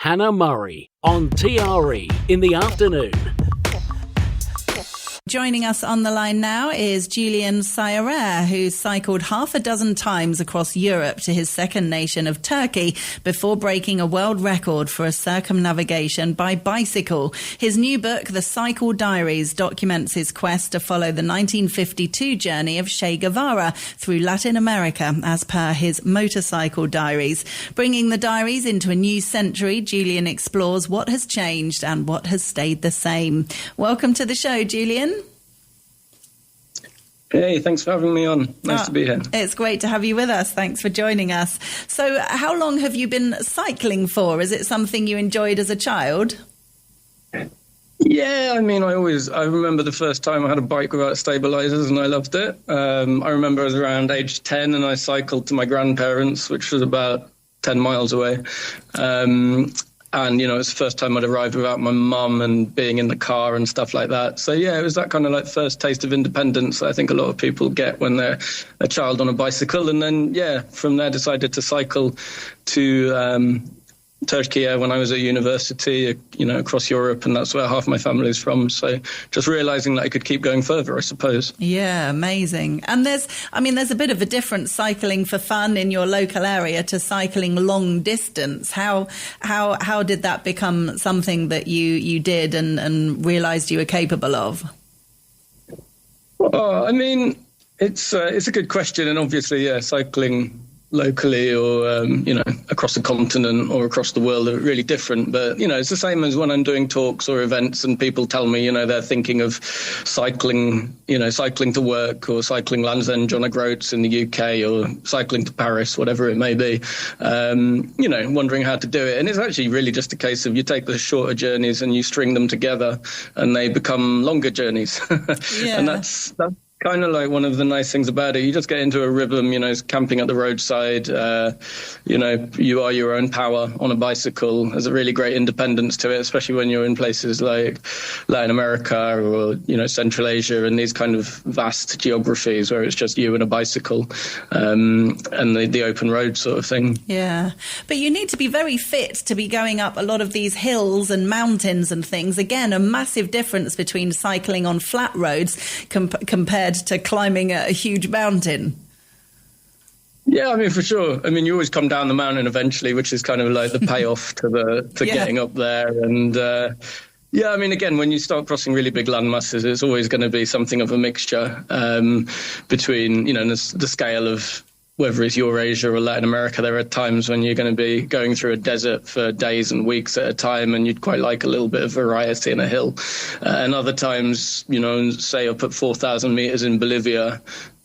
Hannah Murray on TRE in the afternoon. Joining us on the line now is Julian Sayarer, who cycled half a dozen times across Europe to his second nation of Turkey before breaking a world record for a circumnavigation by bicycle. His new book, The Cycle Diaries, documents his quest to follow the 1952 journey of Che Guevara through Latin America, as per his Motorcycle Diaries. Bringing the diaries into a new century, Julian explores what has changed and what has stayed the same. Welcome to the show, Julian. Hey, thanks for having me on. Nice to be here. It's great to have you with us. Thanks for joining us. So how long have you been cycling for? Is it something you enjoyed as a child? Yeah, I mean, I remember the first time I had a bike without stabilizers and I loved it. I remember I was around age 10 and I cycled to my grandparents, which was about 10 miles away. And, you know, it's the first time I'd arrived without my mum and being in the car and stuff like that. So, yeah, it was that kind of like first taste of independence I think a lot of people get when they're a child on a bicycle. And then, yeah, from there decided to cycle to Turkey when I was at university, you know, across Europe, and that's where half my family is from. So just realizing that I could keep going further, I suppose. Yeah, amazing. And there's a bit of a difference cycling for fun in your local area to cycling long distance. How did that become something that you did and realized you were capable of? Well, I mean, it's a good question. And obviously, yeah, cycling locally or, you know, across the continent or across the world are really different. But, you know, it's the same as when I'm doing talks or events and people tell me, you know, they're thinking of cycling to work or cycling Land's End John O'Groats in the UK or cycling to Paris, whatever it may be, you know, wondering how to do it. And it's actually really just a case of you take the shorter journeys and you string them together and they become longer journeys. Yeah. And that's kind of like one of the nice things about it. You just get into a rhythm, you know, camping at the roadside, you know, you are your own power on a bicycle. There's a really great independence to it, especially when you're in places like Latin America or, you know, Central Asia and these kind of vast geographies where it's just you and a bicycle and the open road sort of thing. Yeah. But you need to be very fit to be going up a lot of these hills and mountains and things. Again, a massive difference between cycling on flat roads compared to climbing a huge mountain. Yeah, I mean, for sure. I mean, you always come down the mountain eventually, which is kind of like the payoff to getting up there. And yeah, I mean, again, when you start crossing really big land masses, it's always going to be something of a mixture between, you know, the scale of whether it's Eurasia or Latin America. There are times when you're going to be going through a desert for days and weeks at a time, and you'd quite like a little bit of variety in a hill. And other times, you know, say up at 4,000 meters in Bolivia,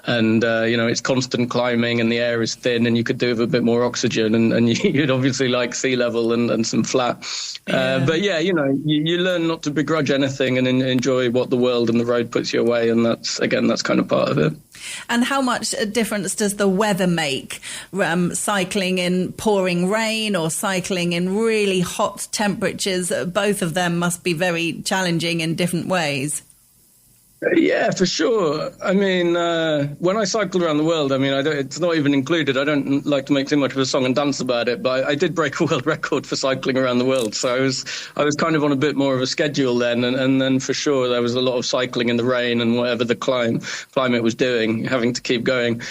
and, you know, it's constant climbing and the air is thin and you could do with a bit more oxygen and you'd obviously like sea level and some flat. Yeah. But yeah, you know, you learn not to begrudge anything and enjoy what the world and the road puts your way. And that's kind of part of it. And how much difference does the weather make? Cycling in pouring rain or cycling in really hot temperatures? Both of them must be very challenging in different ways. Yeah, for sure. I mean, when I cycled around the world, I mean, it's not even included. I don't like to make too much of a song and dance about it, but I did break a world record for cycling around the world. So I was kind of on a bit more of a schedule then. And then for sure, there was a lot of cycling in the rain and whatever the climate was doing, having to keep going.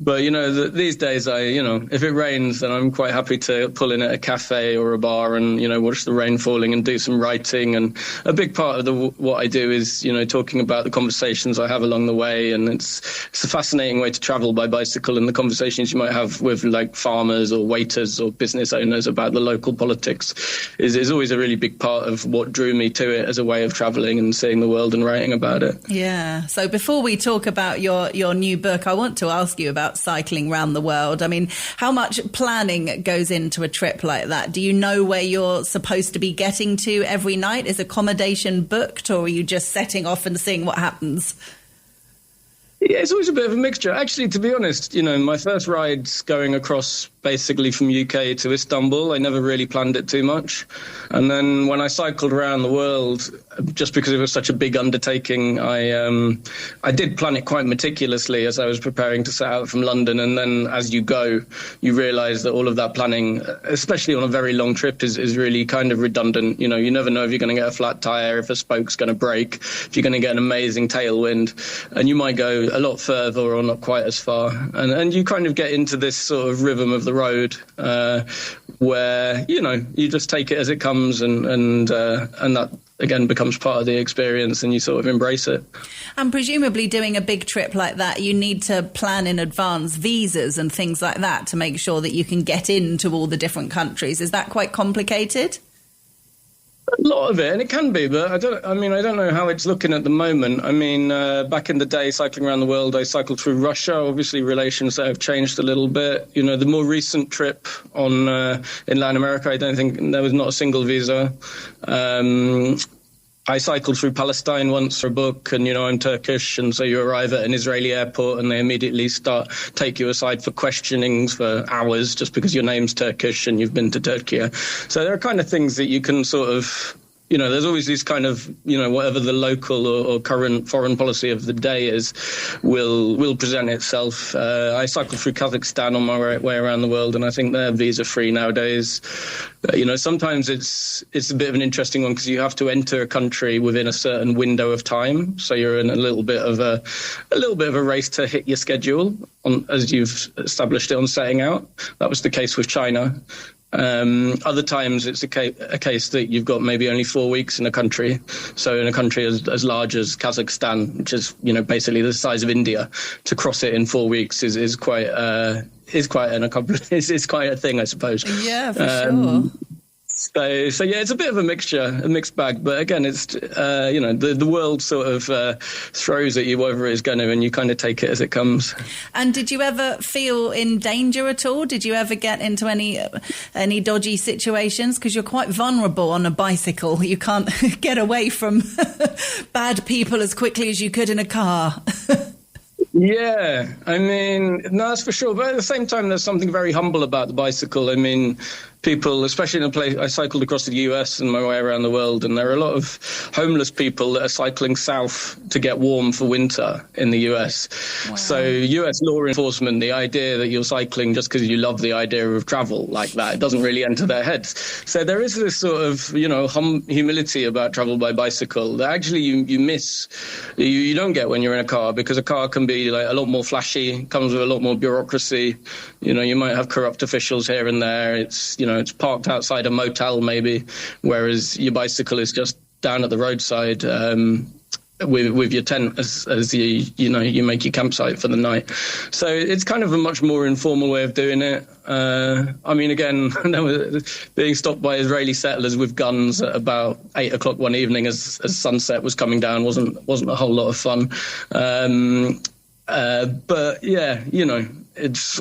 But, you know, these days, if it rains, then I'm quite happy to pull in at a cafe or a bar and, you know, watch the rain falling and do some writing. And a big part of what I do is, you know, talking about the conversations I have along the way. And it's a fascinating way to travel by bicycle, and the conversations you might have with like farmers or waiters or business owners about the local politics is always a really big part of what drew me to it as a way of traveling and seeing the world and writing about it. Yeah. So before we talk about your new book, I want to ask you about cycling around the world. I mean, how much planning goes into a trip like that? Do you know where you're supposed to be getting to every night? Is accommodation booked, or are you just setting off and seeing what happens? Yeah, it's always a bit of a mixture. Actually, to be honest, my first ride's going across basically from UK to Istanbul. I never really planned it too much. And then when I cycled around the world, just because it was such a big undertaking, I did plan it quite meticulously as I was preparing to set out from London. And then as you go, you realise that all of that planning, especially on a very long trip, is really kind of redundant. You never know if you're going to get a flat tyre, if a spoke's going to break, if you're going to get an amazing tailwind, and you might go a lot further or not quite as far. And you kind of get into this sort of rhythm of the road where, you just take it as it comes and that, again, becomes part of the experience and you sort of embrace it. And presumably doing a big trip like that, you need to plan in advance visas and things like that to make sure that you can get into all the different countries. Is that quite complicated? A lot of it, and it can be, but I don't know how it's looking at the moment. Back in the day, cycling around the world, I cycled through Russia. Obviously, relations there have changed a little bit. The more recent trip in Latin America, I don't think there was not a single visa. I cycled through Palestine once for a book, and, I'm Turkish, and so you arrive at an Israeli airport and they immediately take you aside for questionings for hours just because your name's Turkish and you've been to Turkey. So there are kind of things that you can sort of, there's always these kind of, whatever the local or current foreign policy of the day is, will present itself. I cycled through Kazakhstan on my way around the world, and I think they're visa-free nowadays. Sometimes it's a bit of an interesting one because you have to enter a country within a certain window of time. So you're in a little bit of a race to hit your schedule as you've established it on setting out. That was the case with China. Other times it's a case that you've got maybe only 4 weeks in a country. So in a country as large as Kazakhstan, which is, basically the size of India, to cross it in 4 weeks is quite an accomplishment. It's quite a thing, I suppose. Yeah, for sure. So yeah, it's a bit of a mixed bag. But again, it's the world sort of throws at you whatever it's going to, and you kind of take it as it comes. And did you ever feel in danger at all? Did you ever get into any dodgy situations? Because you're quite vulnerable on a bicycle. You can't get away from bad people as quickly as you could in a car. Yeah, no, that's for sure. But at the same time, there's something very humble about the bicycle. People, especially in a place, I cycled across the US and my way around the world, and there are a lot of homeless people that are cycling south to get warm for winter in the US. Wow. So US law enforcement, the idea that you're cycling just because you love the idea of travel like that, it doesn't really enter their heads. So there is this sort of, humility about travel by bicycle that actually you miss, you don't get when you're in a car, because a car can be like a lot more flashy, comes with a lot more bureaucracy. You might have corrupt officials here and there. It's parked outside a motel maybe, whereas your bicycle is just down at the roadside with your tent as you make your campsite for the night. So it's kind of a much more informal way of doing it. Again, being stopped by Israeli settlers with guns at about 8 o'clock one evening as sunset was coming down wasn't a whole lot of fun. But yeah, it's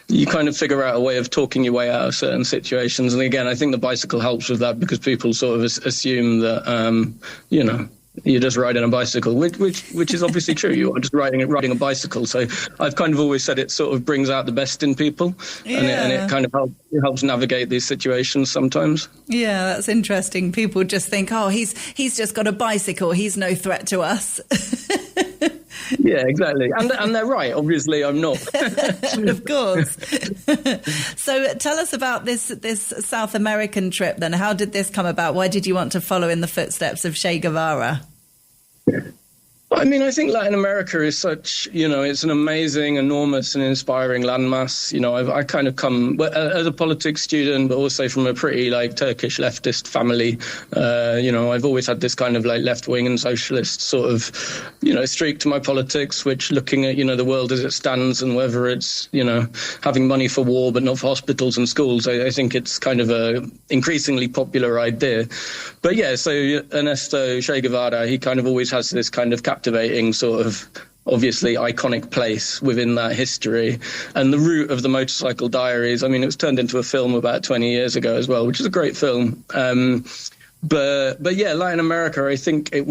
you kind of figure out a way of talking your way out of certain situations. And again, I think the bicycle helps with that, because people sort of assume that, you're just riding a bicycle, which is obviously true. You are just riding a bicycle. So I've kind of always said it sort of brings out the best in people, and it kind of helps navigate these situations sometimes. Yeah, that's interesting. People just think, oh, he's just got a bicycle. He's no threat to us. Yeah, exactly. And they're right. Obviously, I'm not. Of course. So tell us about this South American trip then. How did this come about? Why did you want to follow in the footsteps of Che Guevara? I think Latin America is such, it's an amazing, enormous and inspiring landmass. I kind of come as a politics student, but also from a pretty Turkish leftist family. I've always had this kind of left-wing and socialist sort of, streak to my politics, which looking at, the world as it stands and whether it's, having money for war, but not for hospitals and schools. I think it's kind of a increasingly popular idea. But yeah, so Ernesto Che Guevara, he kind of always has this kind of captivating sort of obviously iconic place within that history. And the root of the Motorcycle Diaries, it was turned into a film about 20 years ago as well, which is a great film. But yeah, Latin America, I think it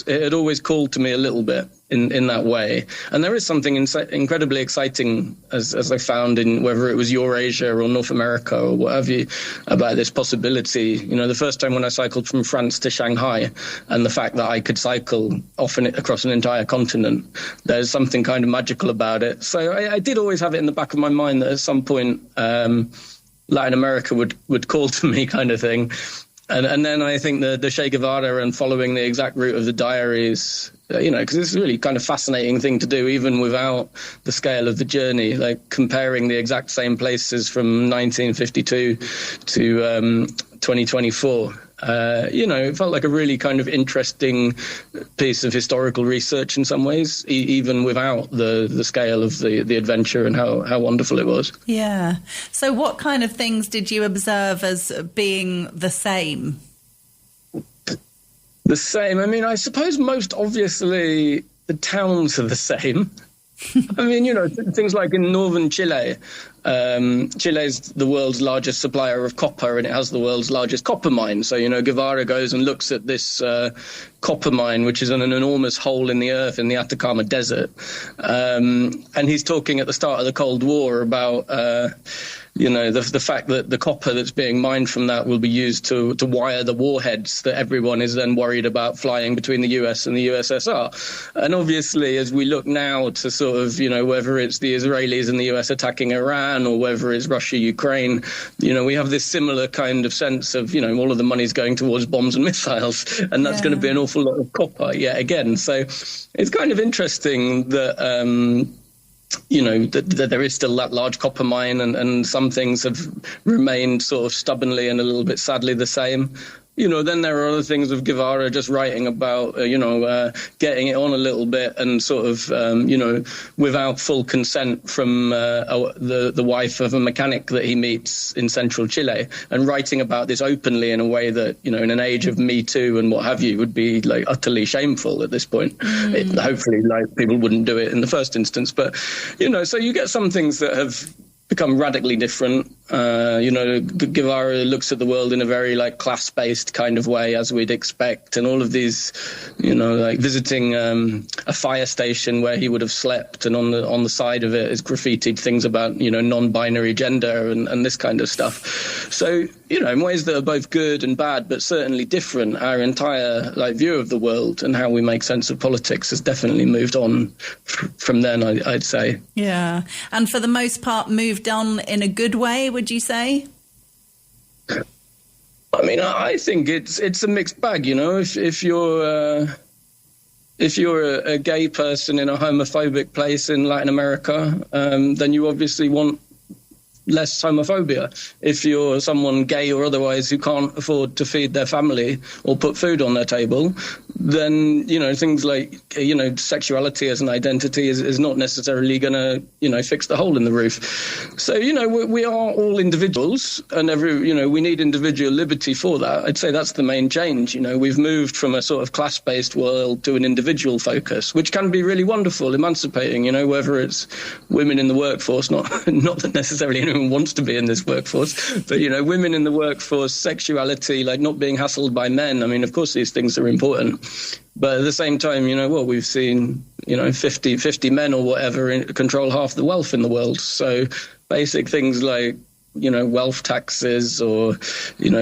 had always called to me a little bit in that way. And there is something incredibly exciting, as I found, in whether it was Eurasia or North America or what have you, about this possibility. The first time when I cycled from France to Shanghai, and the fact that I could cycle often across an entire continent, there's something kind of magical about it. So I did always have it in the back of my mind that at some point Latin America would call to me, kind of thing. And then I think the Che Guevara and following the exact route of the diaries, because it's a really kind of fascinating thing to do, even without the scale of the journey, like comparing the exact same places from 1952 to 2024. It felt like a really kind of interesting piece of historical research in some ways, even without the scale of the adventure and how wonderful it was. Yeah. So what kind of things did you observe as being the same? The same. I mean, I suppose most obviously the towns are the same. I mean, things like in northern Chile, Chile is the world's largest supplier of copper, and it has the world's largest copper mine. So, Guevara goes and looks at this copper mine, which is an enormous hole in the earth in the Atacama Desert. And he's talking at the start of the Cold War about the fact that the copper that's being mined from that will be used to wire the warheads that everyone is then worried about flying between the US and the USSR. And obviously, as we look now to sort of, whether it's the Israelis and the US attacking Iran or whether it's Russia, Ukraine, we have this similar kind of sense of, all of the money's going towards bombs and missiles, and that's going to be an awful lot of copper yet again. So it's kind of interesting that, that there is still that large copper mine, and some things have remained sort of stubbornly and a little bit sadly the same. Then there are other things of Guevara just writing about, getting it on a little bit and sort of, without full consent from the wife of a mechanic that he meets in central Chile, and writing about this openly in a way that, in an age of Me Too and what have you, would be like utterly shameful at this point. Hopefully, like, people wouldn't do it in the first instance. But, so you get some things that have become radically different. Guevara looks at the world in a very like class-based kind of way, as we'd expect, and all of these, like visiting a fire station where he would have slept, and on the side of it is graffitied things about non-binary gender and this kind of stuff. So in ways that are both good and bad, but certainly different, our entire view of the world and how we make sense of politics has definitely moved on from then, I'd say. Yeah, and for the most part moved on in a good way, would you say? I mean, I think it's a mixed bag. If you're a gay person in a homophobic place in Latin America, then you obviously want less homophobia. If you're someone gay or otherwise who can't afford to feed their family or put food on their table, then, things like, sexuality as an identity is not necessarily going to, fix the hole in the roof. So, we are all individuals, and we need individual liberty for that. I'd say that's the main change. We've moved from a sort of class-based world to an individual focus, which can be really wonderful, emancipating, whether it's women in the workforce, not that necessarily anyone wants to be in this workforce, but, women in the workforce, sexuality, like not being hassled by men. I mean, of course, these things are important. But at the same time, we've seen, 50 men or whatever control half the wealth in the world. So basic things like, wealth taxes or,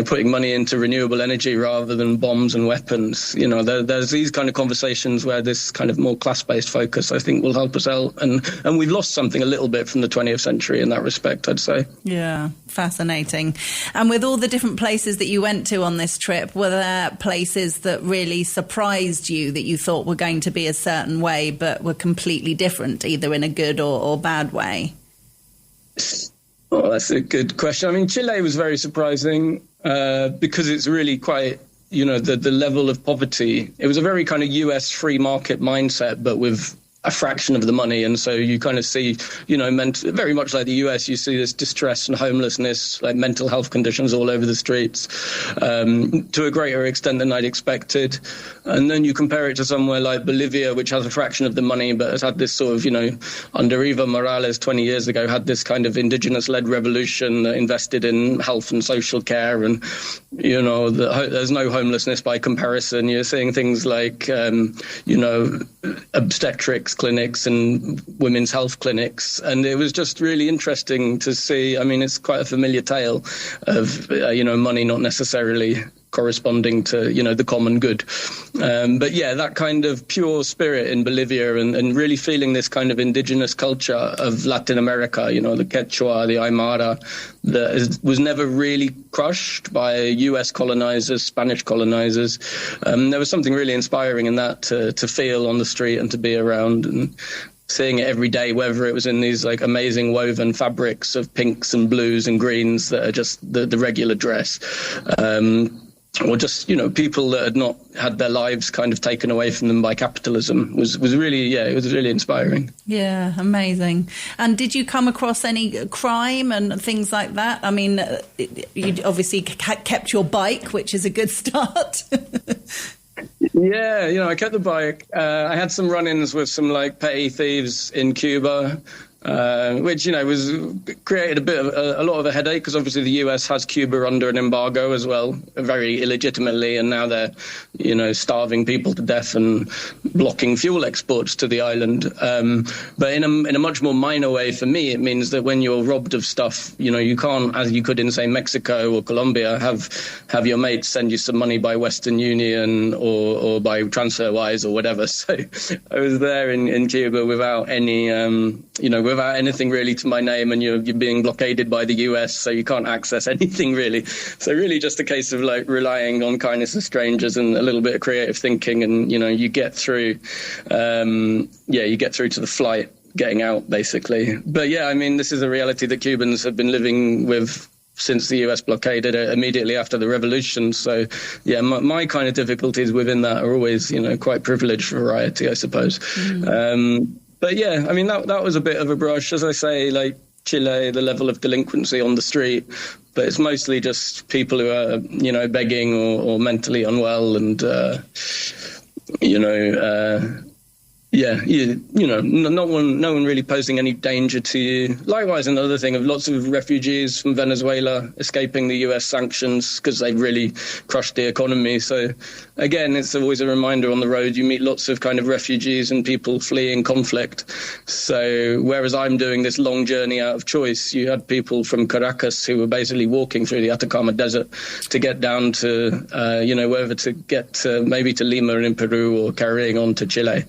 putting money into renewable energy rather than bombs and weapons. There's these kind of conversations where this kind of more class-based focus, I think, will help us out. And we've lost something a little bit from the 20th century in that respect, I'd say. Yeah, fascinating. And with all the different places that you went to on this trip, were there places that really surprised you that you thought were going to be a certain way but were completely different, either in a good or bad way? Oh, that's a good question. I mean, Chile was very surprising because it's really quite, the level of poverty. It was a very kind of US free market mindset, but with a fraction of the money. And so you kind of see, very much like the US, you see this distress and homelessness, like mental health conditions all over the streets, to a greater extent than I'd expected. And then you compare it to somewhere like Bolivia, which has a fraction of the money, but has had this sort of, under Evo Morales 20 years ago, had this kind of indigenous-led revolution that invested in health and social care. And, there's no homelessness by comparison. You're seeing things like, obstetrics clinics and women's health clinics. And it was just really interesting to see. I mean, it's quite a familiar tale of, money not necessarily corresponding to, the common good. But yeah, that kind of pure spirit in Bolivia and really feeling this kind of indigenous culture of Latin America, the Quechua, the Aymara, that was never really crushed by US colonizers, Spanish colonizers. There was something really inspiring in that to feel on the street and to be around, and seeing it every day, whether it was in these like amazing woven fabrics of pinks and blues and greens that are just the regular dress. Or just, people that had not had their lives kind of taken away from them by capitalism was really, it was really inspiring. Yeah, amazing. And did you come across any crime and things like that? I mean, you obviously kept your bike, which is a good start. Yeah, I kept the bike. I had some run-ins with some like petty thieves in Cuba. Which, was created a lot of a headache, because obviously the US has Cuba under an embargo as well, very illegitimately, and now they're, starving people to death and blocking fuel exports to the island. But in a much more minor way for me, it means that when you're robbed of stuff, you can't, as you could in, say, Mexico or Colombia, have your mates send you some money by Western Union or by TransferWise or whatever. So I was there in Cuba without any, without anything really to my name, and you're being blockaded by the US, so you can't access anything really. So really just a case of like relying on kindness of strangers and a little bit of creative thinking, and you get through you get through to the flight, getting out basically. But yeah, I mean, this is a reality that Cubans have been living with since the US blockaded it immediately after the revolution. So yeah, my kind of difficulties within that are always, quite privileged variety, I suppose. But yeah, I mean, that was a bit of a brush. As I say, like Chile, the level of delinquency on the street, but it's mostly just people who are, begging or mentally unwell, and, no one really posing any danger to you. Likewise, another thing of lots of refugees from Venezuela escaping the US sanctions because they've really crushed the economy. So again, it's always a reminder on the road. You meet lots of kind of refugees and people fleeing conflict. So whereas I'm doing this long journey out of choice, you had people from Caracas who were basically walking through the Atacama Desert to get down to, wherever to get to, maybe to Lima in Peru, or carrying on to Chile.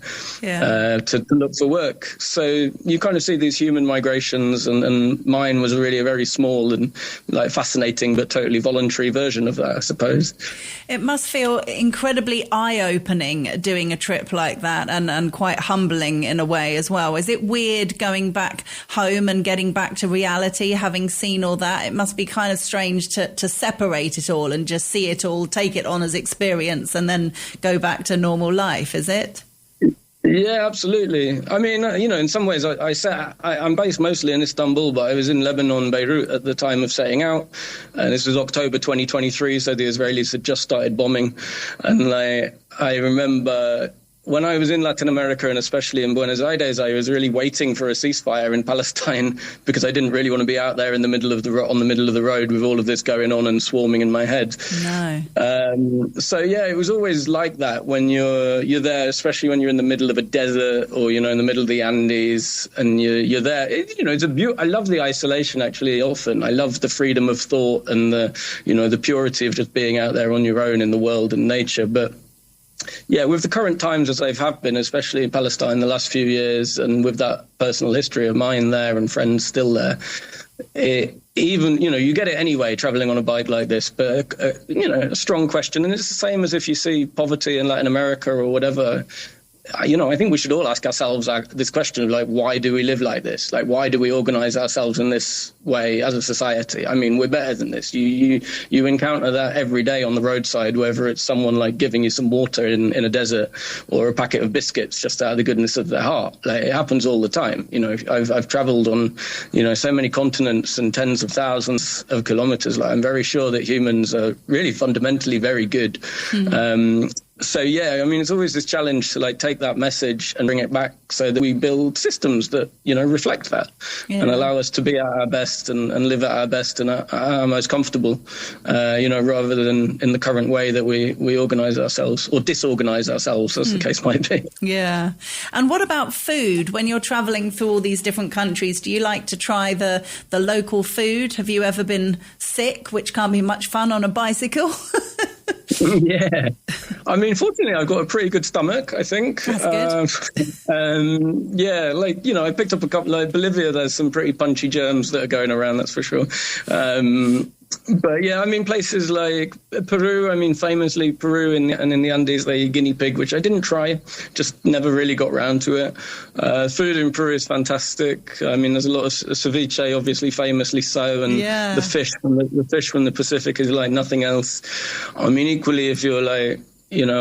To look for work. So you kind of see these human migrations, and mine was really a very small and like fascinating but totally voluntary version of that, I suppose. It must feel incredibly eye-opening doing a trip like that, and quite humbling in a way as well. Is it weird going back home and getting back to reality, having seen all that? It must be kind of strange to separate it all and just see it all, take it on as experience, and then go back to normal life, is it? Yeah, absolutely. I mean, in some ways, I'm based mostly in Istanbul, but I was in Lebanon, Beirut at the time of setting out. And this was October 2023, so the Israelis had just started bombing. And I remember when I was in Latin America, and especially in Buenos Aires, I was really waiting for a ceasefire in Palestine, because I didn't really want to be out there on the middle of the road with all of this going on and swarming in my head. No. So yeah, it was always like that when you're there, especially when you're in the middle of a desert, or in the middle of the Andes, and you're there. It's I love the isolation actually. Often I love the freedom of thought and the purity of just being out there on your own in the world and nature, but. Yeah, with the current times as they have been, especially in Palestine the last few years, and with that personal history of mine there and friends still there, you get it anyway traveling on a bike like this, but a strong question. And it's the same as if you see poverty in Latin America or whatever. I think we should all ask ourselves this question of, like, why do we live like this? Like, why do we organize ourselves in this way as a society? I mean, we're better than this. You encounter that every day on the roadside, whether it's someone like giving you some water in a desert or a packet of biscuits just out of the goodness of their heart. Like, it happens all the time. I've traveled on, so many continents and tens of thousands of kilometers. Like, I'm very sure that humans are really fundamentally very good. So, yeah, I mean, it's always this challenge to, like, take that message and bring it back so that we build systems that, reflect that and allow us to be at our best and live at our best and at our most comfortable, rather than in the current way that we organise ourselves or disorganise ourselves, as the case might be. Yeah. And what about food? When you're travelling through all these different countries, do you like to try the local food? Have you ever been sick, which can't be much fun on a bicycle? Yeah. I mean, fortunately, I've got a pretty good stomach, I think. That's good. Yeah, I picked up a couple, like Bolivia, there's some pretty punchy germs that are going around, that's for sure. But yeah, I mean, places like Peru, I mean, famously Peru in the Andes, they eat guinea pig, which I didn't try, just never really got round to it. Food in Peru is fantastic. I mean, there's a lot of ceviche, obviously, famously so, and the fish from the Pacific is like nothing else. I mean, equally, if you're like, in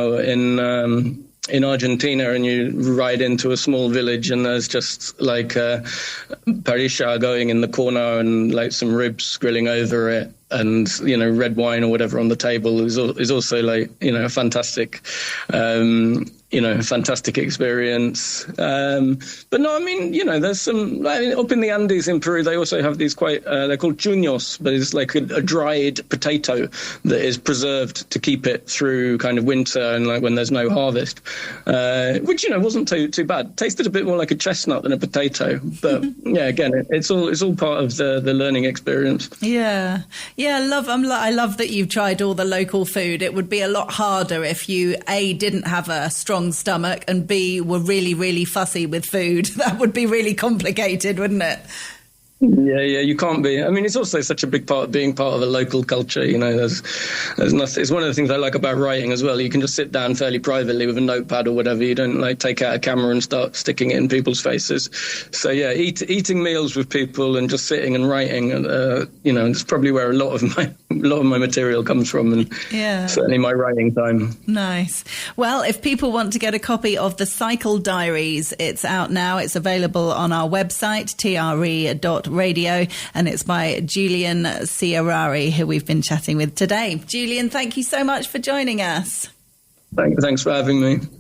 Argentina and you ride into a small village and there's just like a parisha going in the corner and like some ribs grilling over it and, red wine or whatever on the table is also like, a fantastic, fantastic experience. But no, I mean, there's some, up in the Andes in Peru, they also have these they're called chuños, but it's like a dried potato that is preserved to keep it through kind of winter and like when there's no harvest, which, wasn't too bad. Tasted a bit more like a chestnut than a potato. But yeah, again, it's all part of the learning experience. Yeah. Yeah, I love that you've tried all the local food. It would be a lot harder if you, A, didn't have a strong stomach and B, were really, really fussy with food. That would be really complicated, wouldn't it? Yeah, you can't be. I mean, it's also such a big part of being part of a local culture. There's nothing. It's one of the things I like about writing as well. You can just sit down fairly privately with a notepad or whatever. You don't like take out a camera and start sticking it in people's faces. So yeah, eating meals with people and just sitting and writing. It's probably where a lot of my material comes from, and certainly my writing time. Nice. Well, if people want to get a copy of the Cycle Diaries, it's out now. It's available on our website, TRE.radio, and it's by Julian Sayarer, who we've been chatting with today. Julian, thank you so much for joining us. Thanks for having me.